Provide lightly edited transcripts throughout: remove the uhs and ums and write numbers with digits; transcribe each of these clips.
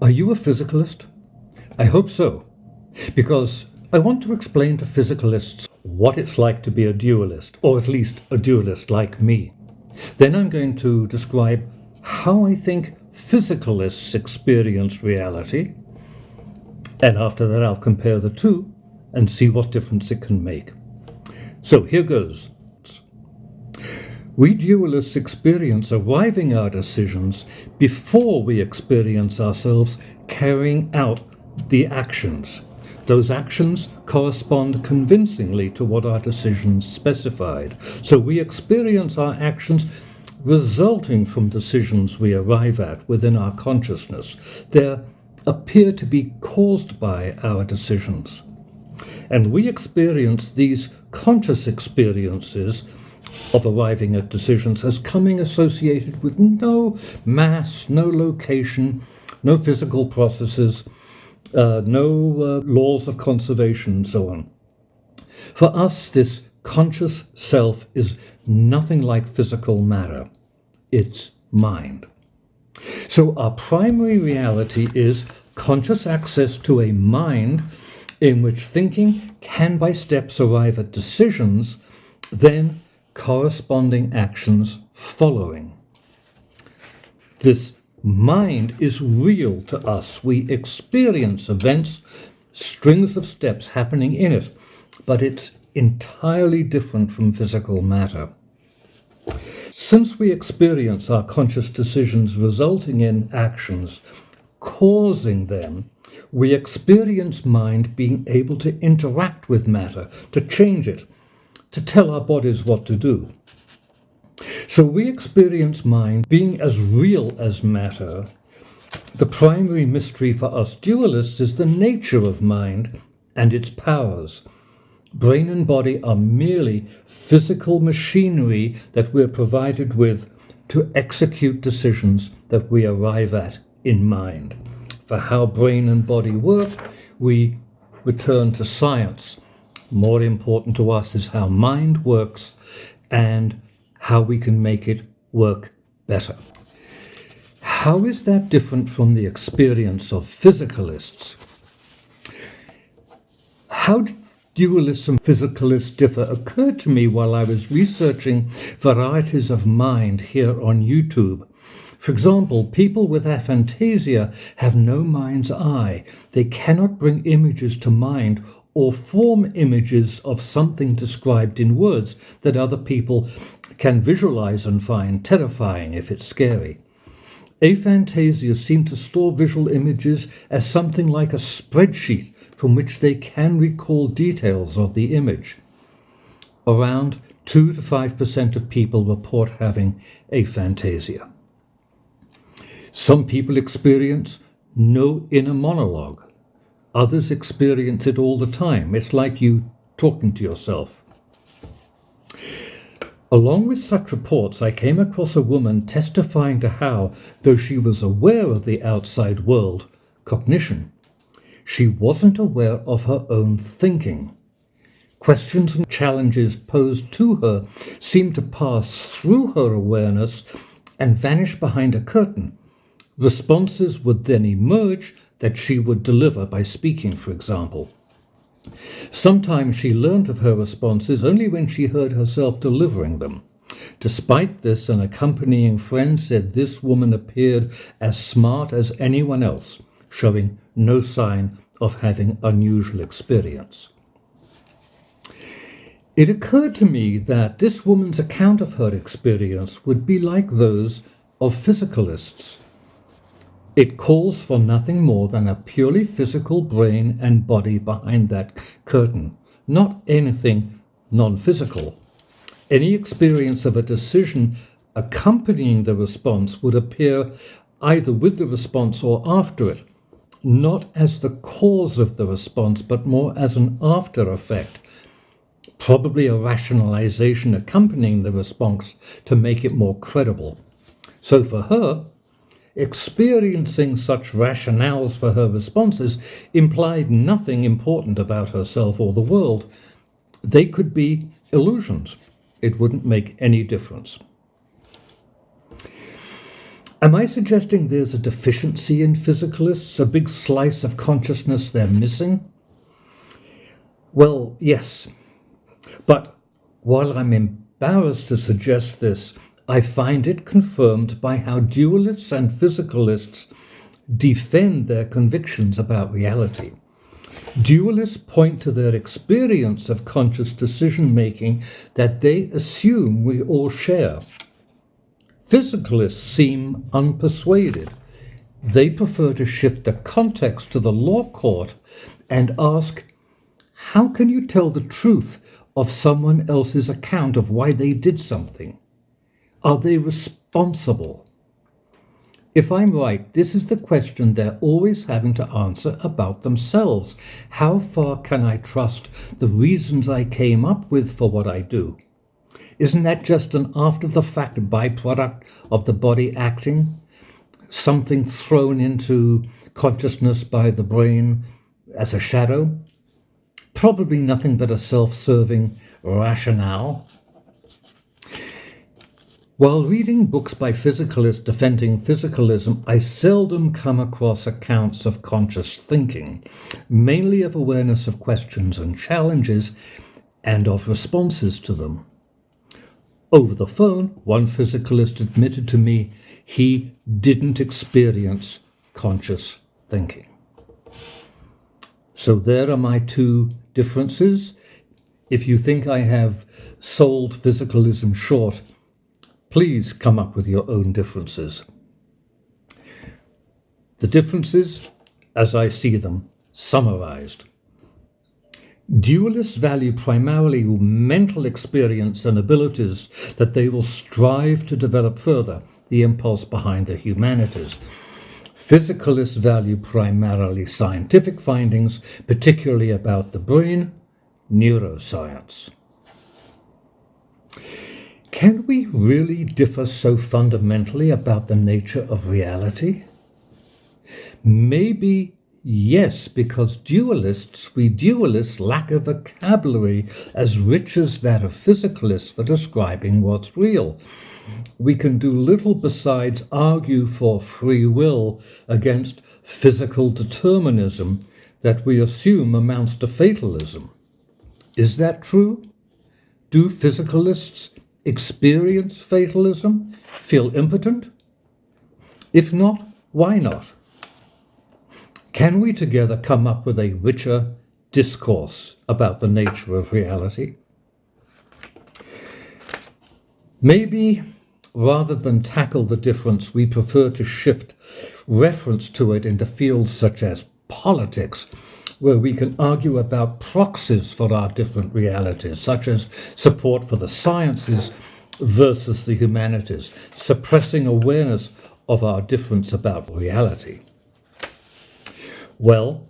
Are you a physicalist? I hope so, because I want to explain to physicalists what it's like to be a dualist, or at least a dualist like me. Then I'm going to describe how I think physicalists experience reality, and after that I'll compare the two and see what difference it can make. So here goes. We dualists experience arriving our decisions before we experience ourselves carrying out the actions. Those actions correspond convincingly to what our decisions specified. So we experience our actions resulting from decisions we arrive at within our consciousness. They appear to be caused by our decisions. And we experience these conscious experiences of arriving at decisions as coming associated with no mass, no location, no physical processes, no laws of conservation, and so on. For us, this conscious self is nothing like physical matter. It's mind. So our primary reality is conscious access to a mind in which thinking can by steps arrive at decisions, then corresponding actions following. This mind is real to us. We experience events, strings of steps happening in it, but it's entirely different from physical matter. Since we experience our conscious decisions resulting in actions, causing them, we experience mind being able to interact with matter, to change it, to tell our bodies what to do. So we experience mind being as real as matter. The primary mystery for us dualists is the nature of mind and its powers. Brain and body are merely physical machinery that we're provided with to execute decisions that we arrive at in mind. For how brain and body work, we return to science. More important to us is how mind works and how we can make it work better. How is that different from the experience of physicalists? How dualists and physicalists differ occurred to me while I was researching varieties of mind here on YouTube. For example, people with aphantasia have no mind's eye. They cannot bring images to mind or form images of something described in words that other people can visualize and find terrifying if it's scary. Aphantasia seem to store visual images as something like a spreadsheet from which they can recall details of the image. Around 2 to 5% of people report having aphantasia. Some people experience no inner monologue. Others experience it all the time. It's like you talking to yourself. Along with such reports, I came across a woman testifying to how, though she was aware of the outside world, cognition, she wasn't aware of her own thinking. Questions and challenges posed to her seemed to pass through her awareness and vanish behind a curtain. Responses would then emerge that she would deliver by speaking, for example. Sometimes she learned of her responses only when she heard herself delivering them. Despite this, an accompanying friend said this woman appeared as smart as anyone else, showing no sign of having unusual experience. It occurred to me that this woman's account of her experience would be like those of physicalists. It calls for nothing more than a purely physical brain and body behind that curtain, not anything non-physical. Any experience of a decision accompanying the response would appear either with the response or after it, not as the cause of the response, but more as an after effect, probably a rationalization accompanying the response to make it more credible. So for her, experiencing such rationales for her responses implied nothing important about herself or the world. They could be illusions. It wouldn't make any difference. Am I suggesting there's a deficiency in physicalists, a big slice of consciousness they're missing? Well, yes. But while I'm embarrassed to suggest this, I find it confirmed by how dualists and physicalists defend their convictions about reality. Dualists point to their experience of conscious decision-making that they assume we all share. Physicalists seem unpersuaded. They prefer to shift the context to the law court and ask, how can you tell the truth of someone else's account of why they did something? Are they responsible? If I'm right, this is the question they're always having to answer about themselves. How far can I trust the reasons I came up with for what I do? Isn't that just an after-the-fact byproduct of the body acting? Something thrown into consciousness by the brain as a shadow? Probably nothing but a self-serving rationale. While reading books by physicalists defending physicalism, I seldom come across accounts of conscious thinking, mainly of awareness of questions and challenges, and of responses to them. Over the phone, one physicalist admitted to me he didn't experience conscious thinking. So there are my two differences. If you think I have sold physicalism short, please come up with your own differences. The differences, as I see them, summarized. Dualists value primarily mental experience and abilities that they will strive to develop further, the impulse behind the humanities. Physicalists value primarily scientific findings, particularly about the brain, neuroscience. Can we really differ so fundamentally about the nature of reality? Maybe yes, because we dualists lack a vocabulary as rich as that of physicalists for describing what's real. We can do little besides argue for free will against physical determinism that we assume amounts to fatalism. Is that true? Do physicalists experience fatalism? Feel impotent? If not, why not? Can we together come up with a richer discourse about the nature of reality? Maybe, rather than tackle the difference, we prefer to shift reference to it into fields such as politics, where we can argue about proxies for our different realities, such as support for the sciences versus the humanities, suppressing awareness of our difference about reality. Well,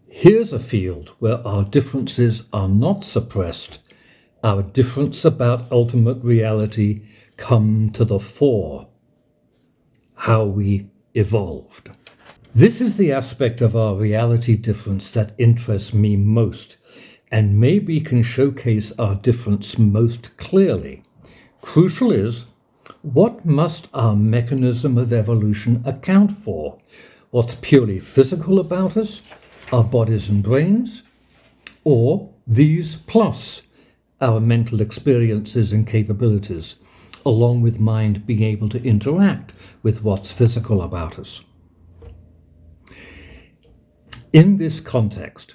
here's a field where our differences are not suppressed. Our difference about ultimate reality come to the fore. How we evolved. This is the aspect of our reality difference that interests me most, and maybe can showcase our difference most clearly. Crucial is, what must our mechanism of evolution account for? What's purely physical about us, our bodies and brains, or these plus our mental experiences and capabilities, along with mind being able to interact with what's physical about us? In this context,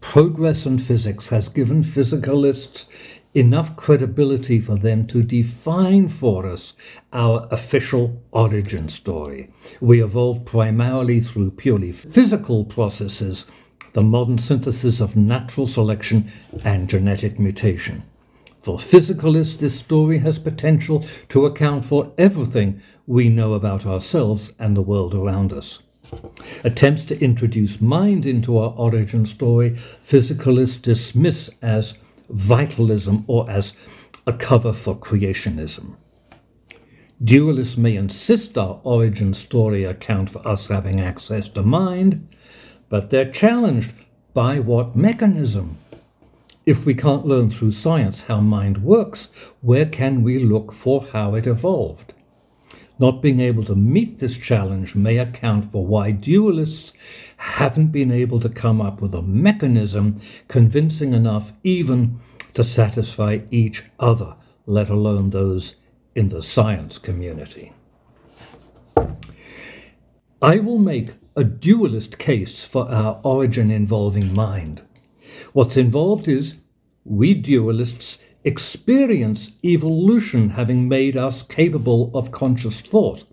progress in physics has given physicalists enough credibility for them to define for us our official origin story. We evolved primarily through purely physical processes, the modern synthesis of natural selection and genetic mutation. For physicalists, this story has potential to account for everything we know about ourselves and the world around us. Attempts to introduce mind into our origin story, physicalists dismiss as vitalism or as a cover for creationism. Dualists may insist our origin story account for us having access to mind, but they're challenged by what mechanism? If we can't learn through science how mind works, where can we look for how it evolved? Not being able to meet this challenge may account for why dualists haven't been able to come up with a mechanism convincing enough even to satisfy each other, let alone those in the science community. I will make a dualist case for our origin involving mind. What's involved is we dualists experience evolution having made us capable of conscious thought,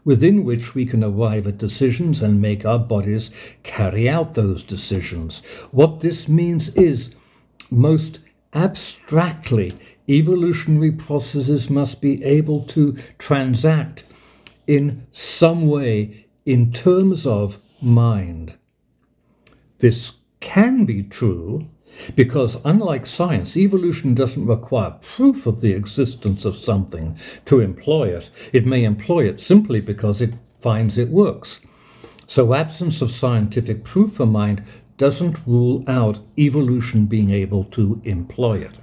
within which we can arrive at decisions and make our bodies carry out those decisions. What this means is, most abstractly, evolutionary processes must be able to transact in some way in terms of mind. This can be true because, unlike science, evolution doesn't require proof of the existence of something to employ it. It may employ it simply because it finds it works. So absence of scientific proof for mind doesn't rule out evolution being able to employ it.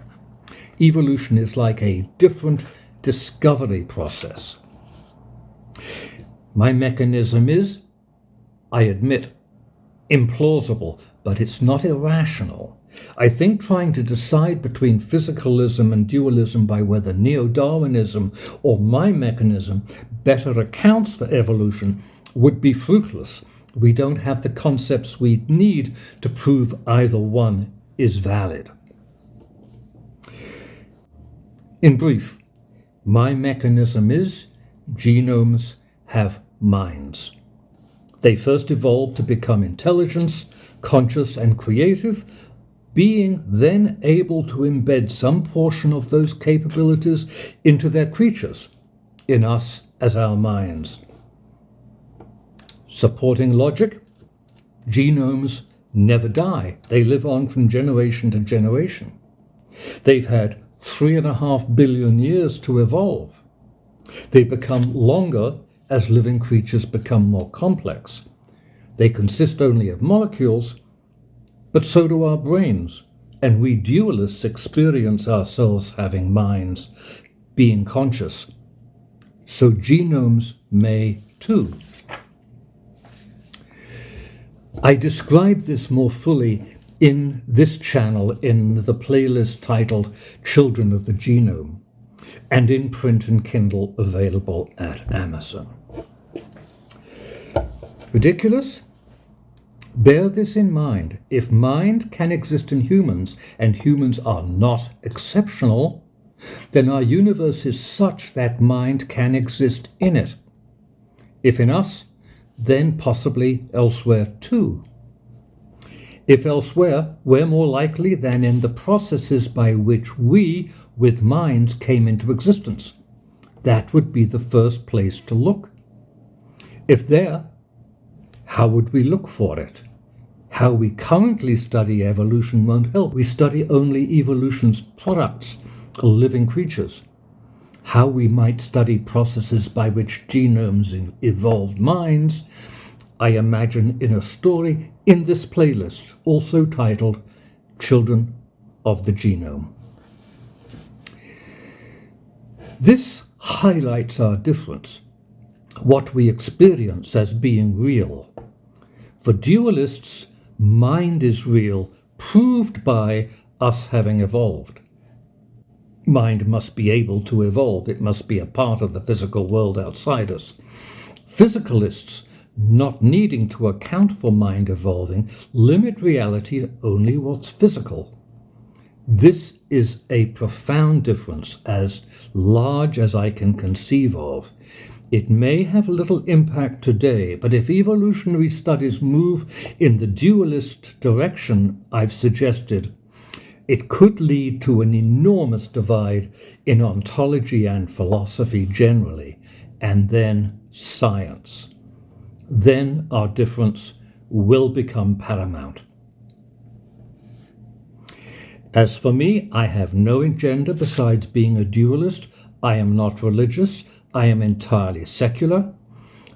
Evolution is like a different discovery process. My mechanism is, I admit, implausible, but it's not irrational. I think trying to decide between physicalism and dualism by whether neo-Darwinism or my mechanism better accounts for evolution would be fruitless. We don't have the concepts we need to prove either one is valid. In brief, my mechanism is genomes have minds. They first evolved to become intelligent, conscious, and creative, being then able to embed some portion of those capabilities into their creatures, in us as our minds. Supporting logic, genomes never die. They live on from generation to generation. They've had 3.5 billion years to evolve. They become longer as living creatures become more complex. They consist only of molecules, but so do our brains, and we dualists experience ourselves having minds, being conscious. So genomes may too. I describe this more fully in this channel in the playlist titled Children of the Genome, and in print and Kindle available at Amazon. Ridiculous? Bear this in mind. If mind can exist in humans, and humans are not exceptional, then our universe is such that mind can exist in it. If in us, then possibly elsewhere too. If elsewhere, we're more likely than in the processes by which we, with minds, came into existence. That would be the first place to look. If there, how would we look for it? How we currently study evolution won't help. We study only evolution's products, living creatures. How we might study processes by which genomes evolved minds, I imagine in a story in this playlist, also titled Children of the Genome. This highlights our difference, what we experience as being real. For dualists, mind is real, proved by us having evolved. Mind must be able to evolve. It must be a part of the physical world outside us. Physicalists, not needing to account for mind evolving, limit reality to only what's physical. This is a profound difference, as large as I can conceive of. It may have little impact today, but if evolutionary studies move in the dualist direction I've suggested, it could lead to an enormous divide in ontology and philosophy generally, and then science. Then our difference will become paramount. As for me, I have no agenda besides being a dualist. I am not religious. I am entirely secular.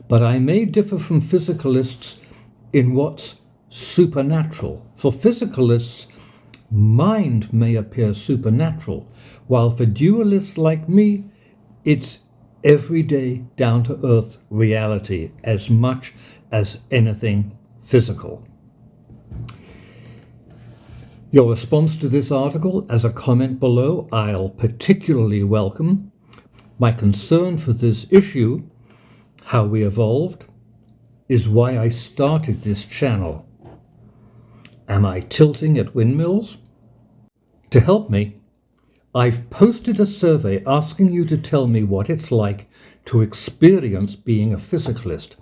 But I may differ from physicalists in what's supernatural. For physicalists, mind may appear supernatural, while for dualists like me, it's everyday, down-to-earth reality as much as anything physical. Your response to this article as a comment below I'll particularly welcome. My concern for this issue, how we evolved, is why I started this channel. Am I tilting at windmills? To help me, I've posted a survey asking you to tell me what it's like to experience being a physicalist